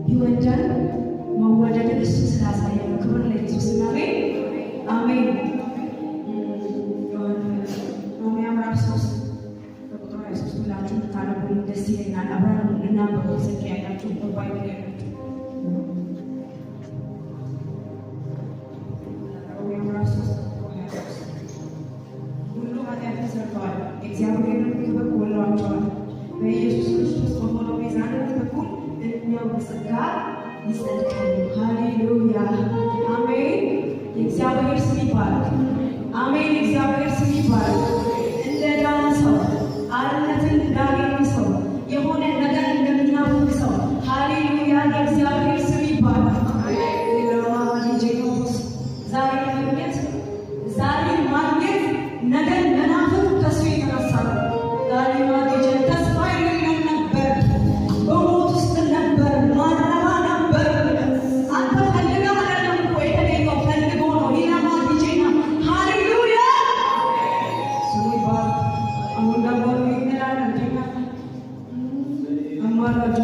ቢወደን መወደድን እሱ ስላሳየን ክብር ለኢየሱስ አሜን አሜን። ሮሜ ምዕራፍ 3 ቁጥር 23 ብላችሁ ታነቡ ደስ ይለኛል። አብረን እናንብበው። ስልክ ያላችሁ ሞባይል ያላችሁ ሮሜ ምዕራፍ 3 ቁጥር 23 ሁሉ ኃጢአትን ሰርተዋል፣ እግዚአብሔርን ክብር ጎድሏቸዋል። በኢየሱስ ክርስቶስ በሆነው ቤዛነት በኩል እኛው በጸጋ ይጸድቃሉ። ሃሌሉያ አሜን። የእግዚአብሔር ስም ይባረክ። አሜን። የእግዚአብሔር ስም ይባረክ። እንደ ዳነ ሰው አርነትን እንዳገኘ ሰው የሆነ ነገር እንደሚናፍቅ ሰው ሃሌሉያ የእግዚአብሔር ስም ይባረክ። ዛሬ ማግኘት ነገር መናፍቅ ከሱ የተነሳ ነው። ዛሬ ማግኘት ተስፋ የሌለን ነበር፣ በሞት ውስጥ ነበር፣ ማረባ ነበር። አንተ ፈልገህ አይደለም እኮ የተገኘው፣ ፈልጎ ነው። ሌላማ ዲጄና ሃሌሉያ ስሙ ይባረክ። አሁን ደግሞ እንላለን አማራጆ